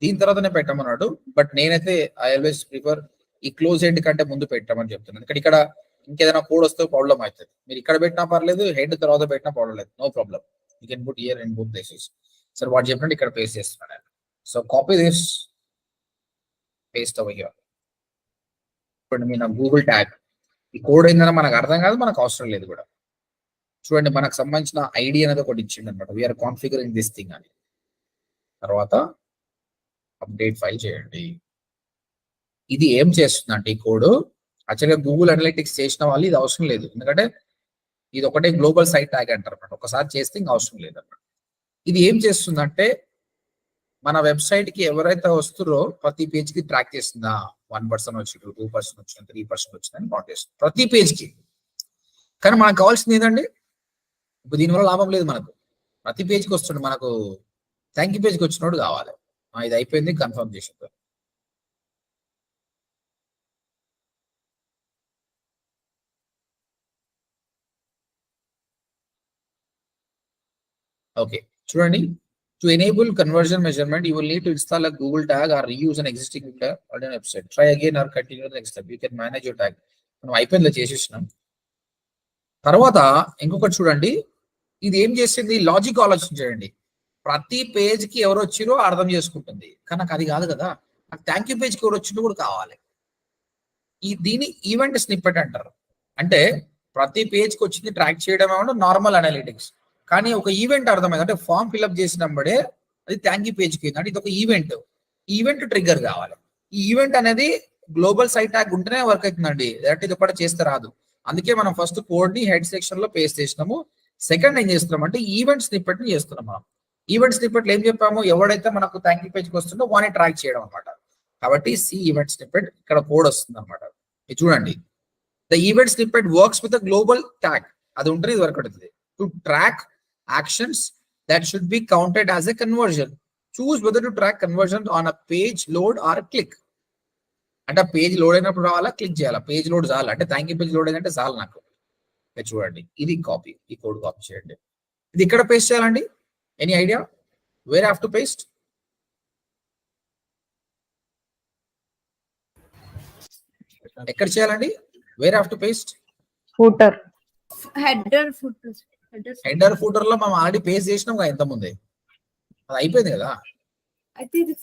దీని తర్వాతనే పెట్టమన్నాడు. బట్ నేనైతే ఐ ఆల్వేస్ ప్రిఫర్ ఈ క్లోజ్ హెడ్ కంటే ముందు పెట్టమని చెప్తున్నాను. ఇక్కడ ఇంకేదైనా కోడ్ వస్తే ప్రాబ్లం అవుతుంది. మీరు ఇక్కడ పెట్టినా పర్లేదు, హెడ్ తర్వాత పెట్టినా ప్రాబ్లం లేదు. No problem. You can put here and book places. Sir వాడు చెప్పినట్టు ఇక్కడ పేస్ట్ చేస్తున్నాను. So copy this, paste over here. ఇప్పుడు మీ గూగుల్ ట్యాగ్ ఈ కోడ్ ఏంటంటే మనకు అర్థం కాదు, మనకు అవసరం లేదు కూడా. చూడండి, మనకు సంబంధించిన ఐడి అనేది ఒకటి ఇచ్చిండు అనమాట. వీఆర్ కాన్ఫిగరింగ్ దిస్ థింగ్ అని. తర్వాత అప్డేట్ ఫైల్ చేయండి. ఇది ఏం చేస్తుందంటే ఈ కోడ్ యాక్చువల్గా గూగుల్ అనలిటిక్స్ చేసిన వాళ్ళు ఇది అవసరం లేదు, ఎందుకంటే ఇది ఒకటే గ్లోబల్ సైట్ ట్యాగ్ అంటారు అనమాట. ఒకసారి చేస్తే ఇంకా అవసరం లేదు అనమాట. ఇది ఏం చేస్తుందంటే మన వెబ్సైట్ కి ఎవరైతే వస్తారో ప్రతి పేజ్ కి ట్రాక్ చేస్తుందా, 1% వచ్చింది, 2% వచ్చింది, 3% వచ్చిందని కౌంట్ చేస్తుంది ప్రతి పేజ్ కి. కానీ మనకు కావాల్సింది ఏంటండి, ఇప్పుడు దీనివల్ల లాభం లేదు మనకు. ప్రతి పేజ్కి వస్తుండే మనకు థ్యాంక్ యూ పేజ్కి వచ్చినోడు కావాలి. ఇది అయిపోయింది, కన్ఫర్మ్ చేసింది. ఓకే, చూడండి. To enable conversion measurement you will need to install a Google tag or reuse an existing website. Try again or continue the next step. You can manage your tag. మనం అయిపోయింది చేసేసినాం. తర్వాత ఇంకొకటి చూడండి, ఇది ఏం చేసింది, లాజిక్ ఆలోచించండి. ప్రతి పేజ్ కి ఎవరు వచ్చిరో అర్థం చేసుకుంటుంది. కానీ నాకు అది కాదు కదా, నాకు థ్యాంక్ యూ పేజ్కి ఎవరు వచ్చిందో కూడా కావాలి. దీన్ని ఈవెంట్ స్నిప్పెట్ అంటారు. అంటే ప్రతి పేజ్కి వచ్చింది ట్రాక్ చేయడం ఏమన్నా నార్మల్ అనలిటిక్స్, కానీ ఒక ఈవెంట్ అర్థమైంది. అంటే ఫామ్ ఫిల్అప్ చేసినప్పుడే అది థ్యాంక్ యూ పేజ్కి. అంటే ఇది ఒక ఈవెంట్ ట్రిగ్గర్ కావాలి. ఈ ఈవెంట్ అనేది గ్లోబల్ సైట్ ట్యాగ్ ఉంటేనే వర్క్ అవుతుందండి. ఇది ఒకటి చేస్తే రాదు. అందుకే మనం ఫస్ట్ కోడ్ ని హెడ్ సెక్షన్ లో పేస్ట్ చేసినాము. సెకండ్ ఏం చేస్తున్నాం అంటే ఈవెంట్ స్నిప్పెట్ ని చేస్తున్నాం. మనం ఈవెంట్ స్నిప్పెట్లు ఏం చెప్పాము, ఎవడైతే మనకు థ్యాంక్ యూ పేజ్కి వస్తుందో వాని ట్రాక్ చేయడం అనమాట. కాబట్టి సి ఈవెంట్ స్నిప్పెట్, ఇక్కడ కోడ్ వస్తుంది అనమాట. ఇది చూడండి, the event snippet works with global tag. అది ఉంటుంది, ఇది వర్క్ అవుతుంది. To track actions that should be counted as a conversion. Choose whether to track conversion on a page load or click. అంటే పేజ్ లోడ్ అయినప్పుడు రావాలా, click చేయాలా, page load చాలు. అంటే థ్యాంక్ యూ పేజ్ లోడ్ అయిందంటే చాలు నాకు. చూడండి, ఇది కాపీ, ఈ కోడ్ కాపీ చేయండి. ఇది ఇక్కడ పేస్ట్ చేయాలండి. Any idea where have to paste? ఎక్కడ చేయాలండి, where have to paste? Footer, header footer లో మనం ఆల్రెడీ పేస్ట్ చేసినాం కదా ఇంత ముందే, అది అయిపోయింది కదా. అయితే ఇది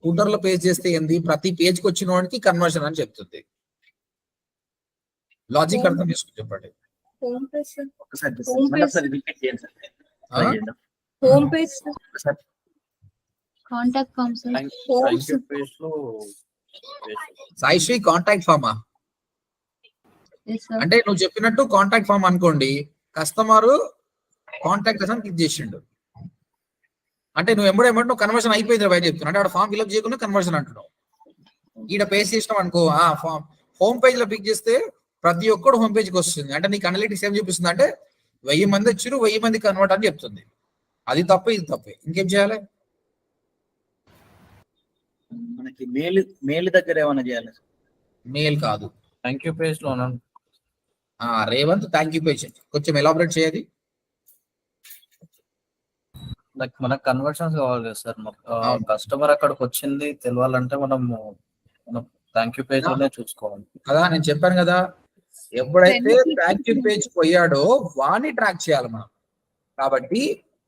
ఫూటర్ లో పేస్ట్ చేస్తే ఏంది, ప్రతి పేజ్ కి వచ్చిన వాడికి కన్వర్షన్ అని చెప్తుంది. లాజిక్ అర్థం చేసుకుని చెప్పండి. హోమ్ పేజ్ ఒకసారి రిపీట్ చేయండి సార్. Try చేద్దాం. హోమ్ పేజ్ ఒకసారి contact form sir. thank you page లో సాయిశ్రీ కాంటాక్ట్ ఫామా అంటే నువ్వు చెప్పినట్టు కాంటాక్ట్ ఫామ్ అనుకోండి. కస్టమర్ కాంటాక్ట్ అని క్లిక్ చేసిండు అంటే నువ్వు ఎమ్మడేమంటే కన్వర్షన్ అయిపోయింది బయట చెప్తున్నా. అంటే ఆడ ఫామ్ ఫిల్అప్ చేయకుండా కన్వర్షన్ అంటున్నావు. ఈడ పేస్ట్ చేసినావు అనుకో, ఫామ్ హోమ్ పేజ్ లో పిక్ చేస్తే ప్రతి ఒక్కడు హోమ్ పేజ్కి వస్తుంది. అంటే నీకు అనలిటిక్స్ ఏం చూపిస్తుంది అంటే 1000 మంది వచ్చారు, 1000 మంది కన్వర్ట్ అని చెప్తుంది. అది తప్పే, ఇది తప్పే. ఇంకేం చేయాలి? మనకి మెయిల్ దగ్గర ఏమైనా చేయాలి? మెయిల్ కాదు, థ్యాంక్ యూ పేజ్ లో రేవంత్ థ్యాంక్ యూ పేజ్ కొంచెం ఎలాబరేట్ చేయది. లైక్ మనకు కన్వర్షన్స్ కావాలి కదా సార్. అవును. కస్టమర్ అక్కడికి వచ్చింది తెలియాలంటే మనం థ్యాంక్ యూ పేజ్ లోనే చూసుకోవాలి కదా, నేను చెప్పాను కదా, ఎప్పుడైతే థ్యాంక్ యూ పేజ్ పోయాడో వాణ్ణి ట్రాక్ చేయాలి మనం. కాబట్టి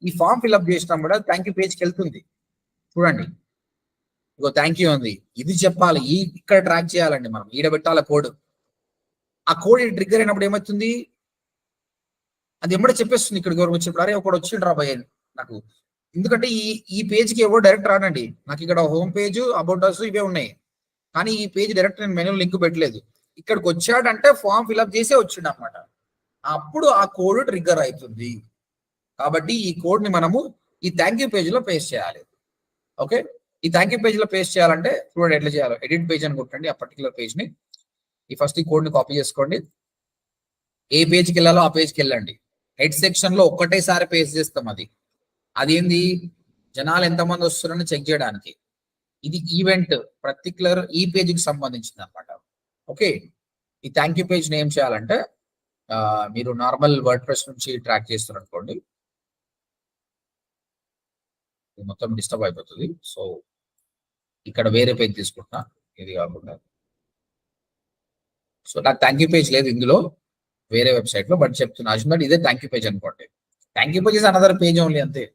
ఈ ఫామ్ ఫిల్అప్ చేసినా కూడా థ్యాంక్ యూ పేజ్కి వెళ్తుంది. చూడండి, ఇగో థ్యాంక్ యూ ఉంది, ఇది చెప్పాలి, ఇక్కడ ట్రాక్ చేయాలండి మనం, ఈడ పెట్టాలి కోడ్. ఆ కోడ్ ట్రిగ్గర్ అయినప్పుడు ఏమవుతుంది, అది ఎమ్మడే చెప్పేస్తుంది ఇక్కడికి ఎవరు వచ్చినప్పుడు, అరే ఒకడు వచ్చిండ్రా భయ నాకు. ఎందుకంటే ఈ పేజ్కి ఎవరు డైరెక్ట్ రానండి, నాకు ఇక్కడ హోమ్ పేజ్, అబౌట్ అస్ ఇవే ఉన్నాయి, కానీ ఈ పేజ్ డైరెక్ట్ నేను మెనూ లింక్ పెట్టలేదు. ఇక్కడికి వచ్చాడంటే ఫామ్ ఫిల్అప్ చేసే వచ్చిండు అనమాట, అప్పుడు ఆ కోడ్ ట్రిగ్గర్ అవుతుంది. కాబట్టి ఈ కోడ్ ని మనము ఈ థ్యాంక్ యూ పేజ్ లో పేస్ట్ చేయాలి. ఓకే, ఈ థ్యాంక్ యూ పేజ్ లో పేస్ట్ చేయాలంటే చూడండి ఎట్లా చేయాలో. ఎడిట్ పేజ్ అని కొట్టండి ఆ పర్టికులర్ పేజ్ ని. ఈ ఫస్ట్ ఈ కోడ్ ని కాపీ చేసుకోండి, ఏ పేజ్కి వెళ్ళాలో ఆ పేజ్కి వెళ్ళండి. హెడ్ సెక్షన్ లో ఒక్కటేసారి పేస్ట్ చేస్తాం. అదేంది, జనాలు ఎంతమంది వస్తున్నారని చెక్ చేయడానికి. ఇది ఈవెంట్ పర్టికులర్ ఈ పేజ్కి సంబంధించింది అనమాట. ఓకే, ఈ థ్యాంక్ యూ పేజ్ ఏం చేయాలంటే మీరు నార్మల్ వర్డ్ ప్రెస్ నుంచి ట్రాక్ చేస్తారు అనుకోండి, మొత్తం డిస్టర్బ్ అయిపోతుంది. సో ఇక్కడ వేరే పేజ్ తీసుకుంటున్నా, ఇది కాకుండా. సో నాకు థ్యాంక్ యూ పేజ్ లేదు ఇందులో, వేరే వెబ్సైట్ లో, బట్ చెప్తున్నా అజున్ ఇదే థ్యాంక్ యూ పేజ్ అనుకోండి. Thank you page is another page only, అంతే.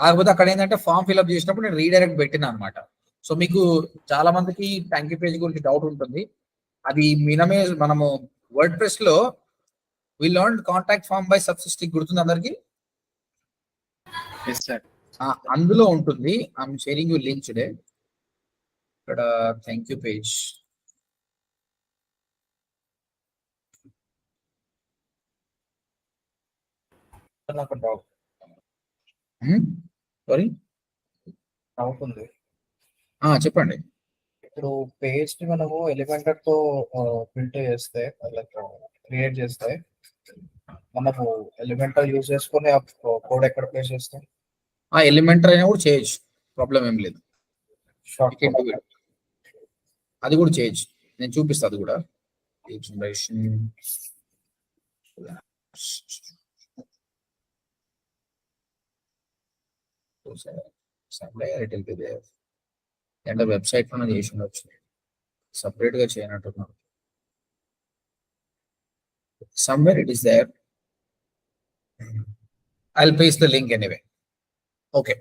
కాకపోతే అక్కడ ఏంటంటే ఫామ్ ఫిల్అప్ చేసినప్పుడు నేను రీడైరెక్ట్ పెట్టినా అనమాట. సో మీకు చాలా మందికి థ్యాంక్ యూ పేజ్ గురించి డౌట్ ఉంటుంది. అది మనము వర్డ్ ప్రెస్ లో we learn contact form by సబ్సిస్టిక్, గుర్తుంది అందరికి? అందులో ఉంటుంది. I'm sharing you link today. ఇక్కడ థ్యాంక్ యూ పేజ్, నాకు డౌట్ సారీ డౌట్ ఉంది. చెప్పండి. ఇప్పుడు పేజ్ ని మనము ఎలిమెంటర్ తో ప్రింట్ చేస్తే, లైక్ క్రియేట్ చేస్తే, మనము ఎలిమెంటర్ యూజ్ చేసుకొని ఆ కోడ్ ఎక్కడ ప్లేస్ చేస్తాం? ఎలిమెంటర్ అయినా కూడా చేయొచ్చు, ప్రాబ్లం ఏం లేదు. అది కూడా చేయొచ్చు, నేను చూపిస్తాను అది కూడా. అంటే వెబ్సైట్ లో చేసి ఉండొచ్చు, సపరేట్ గా చేయనట్టున్నాను. somewhere it is there. I'll paste the link anyway. Okay,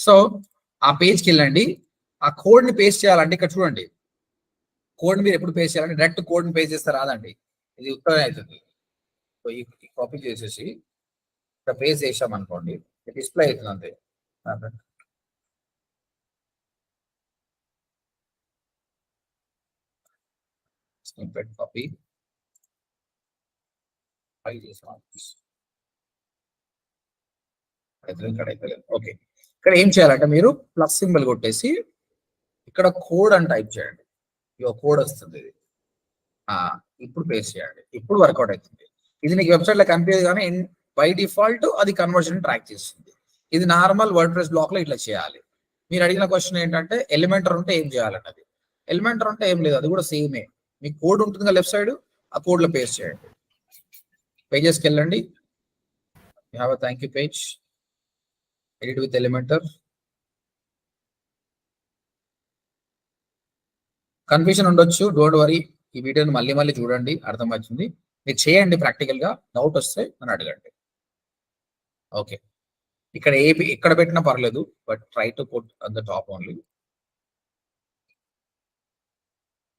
so ఆ పేజ్కి వెళ్ళండి. ఆ కోడ్ ని పేస్ట్ చేయాలంటే ఇక్కడ చూడండి, కోడ్ మీరు ఎప్పుడు పేస్ట్ చేయాలంటే డైరెక్ట్ కోడ్ ని పేస్ట్ చేస్తే రాదండి, ఇది ఉత్తరం అవుతుంది. సో ఈ కాపీ చేసేసి ఇక్కడ పేస్ట్ చేసాం అనుకోండి, డిస్ప్లే అవుతుంది అంతే. స్నిప్పెట్ కాపీ ఓకే, ఇక్కడ ఏం చేయాలంటే మీరు ప్లస్ సింబల్ కొట్టేసి ఇక్కడ కోడ్ అని టైప్ చేయండి. ఇక కోడ్ వస్తుంది, ఇది ఇప్పుడు పేస్ట్ చేయండి, ఇప్పుడు వర్కౌట్ అవుతుంది. ఇది నీకు వెబ్సైట్ లో కనిపించదు, కానీ బై డిఫాల్ట్ అది కన్వర్షన్ ట్రాక్ చేస్తుంది. ఇది నార్మల్ వర్డ్ ప్రెస్ బ్లాక్ లో ఇట్లా చేయాలి. మీరు అడిగిన క్వశ్చన్ ఏంటంటే ఎలిమెంటర్ ఉంటే ఏం చేయాలన్నది. ఎలిమెంటర్ ఉంటే ఏం లేదు, అది కూడా సేమే. మీ కోడ్ ఉంటుంది కదా లెఫ్ట్ సైడ్, ఆ కోడ్ లో పేస్ట్ చేయండి. పేజెస్కి వెళ్ళండి, you have a thank you page, edit with Elementor. Confusion ఉండొచ్చు, డోంట్ వరీ, ఈ వీడియోని మళ్ళీ మళ్ళీ చూడండి, అర్థమవుతుంది. మీరు చేయండి ప్రాక్టికల్ గా, డౌట్ వస్తే నన్ను అడగండి. ఓకే, ఇక్కడ ఎక్కడ పెట్టినా పర్లేదు, but try to put at the top only.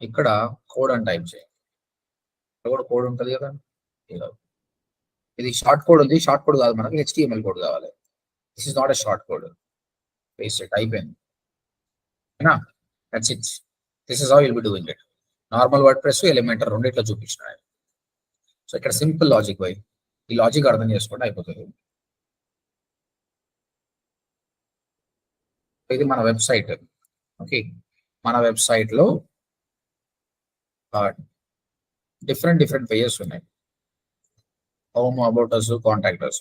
ఇక్కడ కోడ్ అని టైప్ చేయండి, ఇక్కడ కోడ్ ఉంటుంది కదా, ఇది షార్ట్ కోడ్ ఉంది. షార్ట్ కోడ్ కాదు, మనకి HTML కోడ్ కావాలి. This is not a short code. Paste it, అయిపోయింది. That's it. This is how will be doing it. Normal WordPress, Elementor రెండిట్లో చూపించిన. సో ఇక్కడ సింపుల్ లాజిక్ బై, ఈ లాజిక్ అర్థం చేసుకుంటే అయిపోతుంది. ఇది మన వెబ్సైట్. ఓకే, మన వెబ్సైట్ లో డిఫరెంట్ పేజెస్ ఉన్నాయి, home, about us, contact us.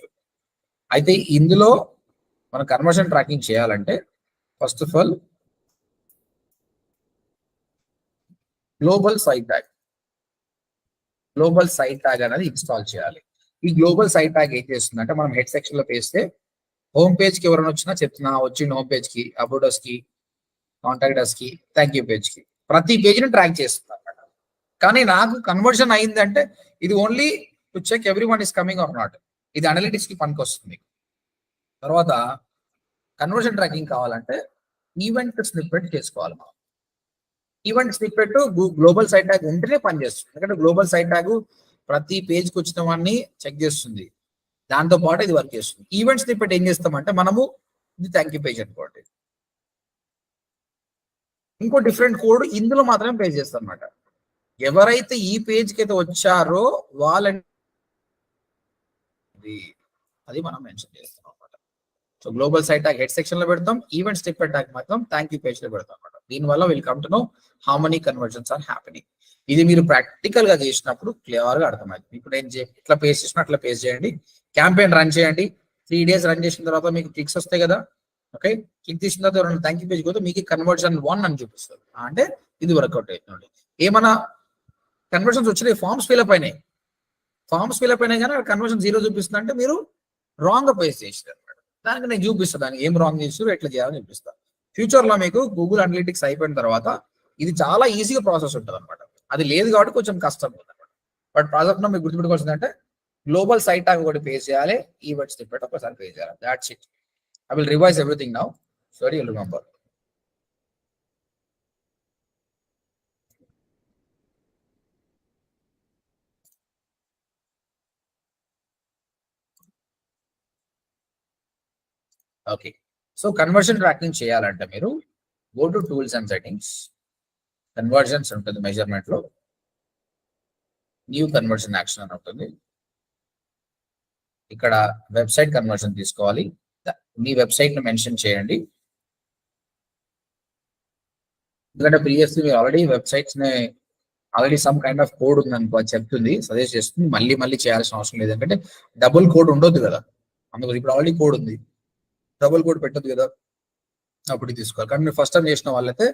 అయితే ఇందులో మన కన్వర్షన్ ట్రాకింగ్ చేయాలంటే first of all global site tag. Global site tag అనేది ఇన్స్టాల్ చేయాలి. ఈ గ్లోబల్ సైట్ ట్యాగ్ ఏం చేస్తుందంటే మనం హెడ్ సెక్షన్ లో వేస్తే హోమ్ పేజ్ కి ఎవరైనా వచ్చినా చెప్తున్నా వచ్చింది హోమ్ పేజ్ కి, అబౌట్ us కి, కాంటాక్ట్ us కి, థ్యాంక్ యూ పేజ్ కి, ప్రతి పేజ్ ని ట్రాక్ చేస్తుంది అన్నమాట. కానీ నాకు కన్వర్షన్ అయిందంటే ఇది only to check every one is coming or not. ఇది అనలిటిక్స్ కి పనికి వస్తుంది. తర్వాత కన్వర్షన్ ట్రాకింగ్ కావాలంటే ఈవెంట్ స్నిప్పెట్ చేసుకోవాలి మనం. Event snippet global site tag ఉంటేనే పనిచేస్తుంది. ఎందుకంటే గ్లోబల్ సైట్ ట్యాగ్ ప్రతి పేజ్కి వచ్చిన వాడిని చెక్ చేస్తుంది, దాంతో పాటు ఇది వర్క్ చేస్తుంది. ఈవెంట్ స్నిప్పెట్ ఏం చేస్తామంటే మనము ఇది థ్యాంక్ యూ పేజ్ అనుకోండి, ఇంకో డిఫరెంట్ కోడ్ ఇందులో మాత్రమే పేజ్ చేస్తాం అనమాట. ఎవరైతే ఈ పేజ్కి అయితే వచ్చారో వాళ్ళని అది మనం మెన్షన్ చేస్తాం అనమాట. So global site tag head section లో పెడతాం, ఈవెంట్ స్నిప్పెట్ ట్యాగ్ మాత్రం థ్యాంక్ యూ పేజ్ లో పెడతాం అనమాట. దీనివల్ల will come to know how many conversions are happening. ఇది మీరు ప్రాక్టికల్ గా చేసినప్పుడు క్లియర్ గా అర్థమవుతుంది. ఇప్పుడు నేను ఇట్లా పేస్ట్ చేసిన అట్లా పేస్ట్ చేయండి, క్యాంపెయిన్ రన్ చేయండి. 3 days రన్ చేసిన తర్వాత మీకు క్లిక్స్ వస్తాయి కదా. ఓకే, క్లిక్ చేసిన తర్వాత ఎవరైనా థ్యాంక్ యూ పేజ్ పోతే మీకు కన్వర్జన్ 1 అని చూపిస్తుంది. అంటే ఇది వర్కౌట్ అవుతుంది. ఏమైనా కన్వర్షన్స్ వచ్చినాయి, ఫార్మ్స్ ఫిల్అప్ అయినాయి, కానీ కన్వర్షన్ 0 చూపిస్తుంది అంటే మీరు రాంగ్ గా పేస్ట్ చేసినారు అనమాట. దానికి నేను చూపిస్తాను దానికి ఏం రాంగ్ చేస్తారు, ఎట్లా చేయాలని చూపిస్తాను. ఫ్యూచర్ లో మీకు గూగుల్ అనలిటిక్స్ అయిపోయిన తర్వాత ఇది చాలా ఈజీగా ప్రాసెస్ ఉంటుంది అనమాట. అది లేదు కాబట్టి కొంచెం కష్టం ఉంది అనమాట. బట్ ప్రాజెక్ట్ లో మీకు గుర్తుపెట్టుకోవాల్సింది అంటే గ్లోబల్ సైట్ ట్యాగ్ ఒకటి పే చేయాలి, ఈవెంట్స్ స్నిప్పెట్ ఒకసారి పే చేయాలి. That's it. I will revise everything now so you will remember. Okay, so conversion tracking చేయాలంటే మీరు go to tools and settings, conversions ఉంటుంది మెజర్మెంట్ లో, న్యూ కన్వర్షన్ యాక్షన్ అని ఉంటుంది. ఇక్కడ వెబ్సైట్ కన్వర్షన్ తీసుకోవాలి, మీ వెబ్సైట్ ని మెన్షన్ చేయండి. ఎందుకంటే ప్రీవియస్లీ మీరు ఆల్రెడీ వెబ్సైట్స్ ని already some kind of code ఉంది అనుకో, చెప్తుంది, సజెస్ట్ చేస్తుంది. మళ్ళీ చేయాల్సిన అవసరం లేదు, ఎందుకంటే డబుల్ కోడ్ ఉండొద్దు కదా. అందుకు ఇప్పుడు ఆల్రెడీ కోడ్ ఉంది, డబుల్ కోడ్ పెట్టద్దు కదా, అప్పుడు తీసుకోవాలి. కానీ మీరు ఫస్ట్ టైం చేసిన వాళ్ళైతే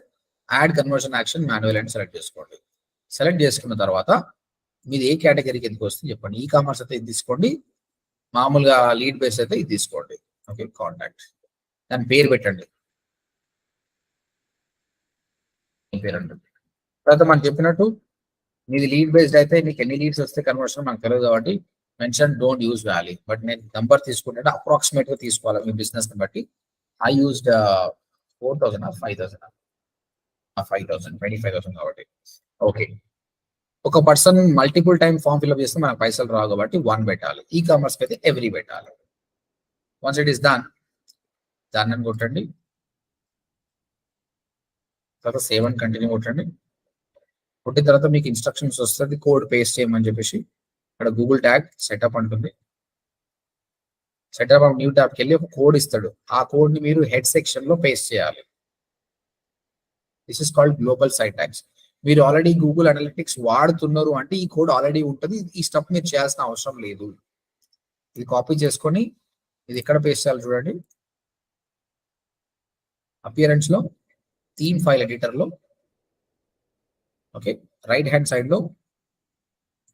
యాడ్ కన్వర్షన్ యాక్షన్ మాన్యువల్ అని సెలెక్ట్ చేసుకోండి. సెలెక్ట్ చేసుకున్న తర్వాత మీది ఏ కేటగిరీకి ఎందుకు వస్తుంది చెప్పండి. ఈ కామర్స్ అయితే ఇది తీసుకోండి, మామూలుగా లీడ్ బేస్ అయితే ఇది తీసుకోండి. ఓకే, కాంటాక్ట్, దాని పేరు పెట్టండి, పేరు అంటుంది. తర్వాత మనం చెప్పినట్టు మీది లీడ్ బేస్డ్ అయితే మీకు ఎన్ని లీడ్స్ వస్తే కన్వర్షన్ మనకు తెలియదు కాబట్టి mention don't use valley. But నేను నంబర్ తీసుకుంటే అప్రాక్సిమేట్ గా తీసుకోవాలి మీ బిజినెస్ ని బట్టి. ఐ యూజ్డ్ 4,000 or 5,000, 25,000 కాబట్టి. ఓకే, ఒక person multiple time form fill up చేస్తే మనకు పైసలు రావు కాబట్టి 1 పెట్టాలి. ఈ కామర్స్ అయితే ఎవ్రీ పెట్టాలి. వన్స్ ఇట్ ఈస్ డన్ అని కొట్టండి. తర్వాత సేవ్ అని కంటిన్యూ కొట్టండి. కొట్టిన తర్వాత మీకు ఇన్స్ట్రక్షన్స్ వస్తుంది, కోడ్ పేస్ట్ చేయమని చెప్పేసి. ఇక్కడ గూగుల్ ట్యాగ్ సెటప్ అంటుంది. సెటప్ న్యూ ట్యాబ్కి వెళ్ళి ఒక కోడ్ ఇస్తాడు, ఆ కోడ్ ని మీరు హెడ్ సెక్షన్ లో పేస్ట్ చేయాలి. This is called global site tags. మీరు ఆల్రెడీ గూగుల్ అనలిటిక్స్ వాడుతున్నారు అంటే ఈ కోడ్ ఆల్రెడీ ఉంటుంది, ఈ స్టెప్ మీరు చేయాల్సిన అవసరం లేదు. ఇది కాపీ చేసుకొని ఇది ఎక్కడ పేస్ట్ చేయాలి చూడండి. అపియరెన్స్ లో థీమ్ ఫైల్ ఎడిటర్ లో, ఓకే, రైట్ హ్యాండ్ సైడ్ లో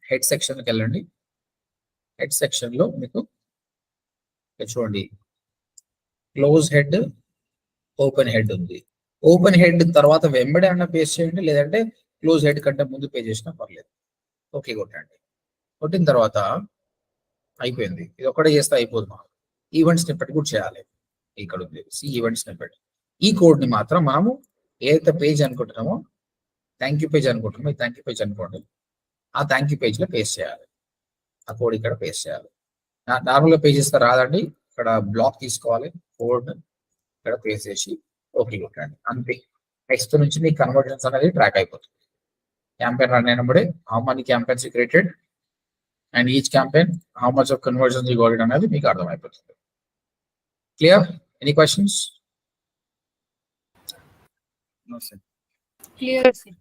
హెడ్ సెక్షన్కి వెళ్ళండి. హెడ్ సెక్షన్ లో మీకు చూడండి క్లోజ్ హెడ్, ఓపెన్ హెడ్ ఉంది. ఓపెన్ హెడ్ తర్వాత వెంబడే అన్న పేస్ట్ చేయండి, లేదంటే క్లోజ్ హెడ్ కంటే ముందు పే చేసినా పర్లేదు. ఓకే కొట్టండి. కొట్టిన తర్వాత అయిపోయింది. ఇది ఒకటే చేస్తే అయిపోదు. మనం ఈవెంట్ స్నిప్పెట్ కూడా చేయాలి. ఇక్కడ ఉంది ఈవెంట్ స్నిప్పెట్. ఈ కోడ్ ని మాత్రం మనము ఏదైతే పేజ్ అనుకుంటున్నామో, థ్యాంక్ యూ పేజ్ అనుకుంటున్నామో, ఈ థ్యాంక్ యూ పేజ్ అనుకోండి, ఆ థ్యాంక్ యూ పేజ్ లో పేస్ట్ చేయాలి. ఆ కోడ్ ఇక్కడ పేస్ట్ చేయాలి. నార్మల్ గా పేజ్ చేస్తే రాదండి, ఇక్కడ బ్లాక్ తీసుకోవాలి, కోడ్ ఇక్కడ పేస్ట్ చేసి ఓకే కొట్టండి. అంతే. నెక్స్ట్ నుంచి మీ కన్వర్జన్స్ అనేది ట్రాక్ అయిపోతుంది. క్యాంపెయిన్ రన్ అయినప్పుడే how many campaigns you created and each campaign how much of conversions you got అనేది మీకు అర్థమైపోతుంది. Clear? Any questions? No, sir. Clear, sir.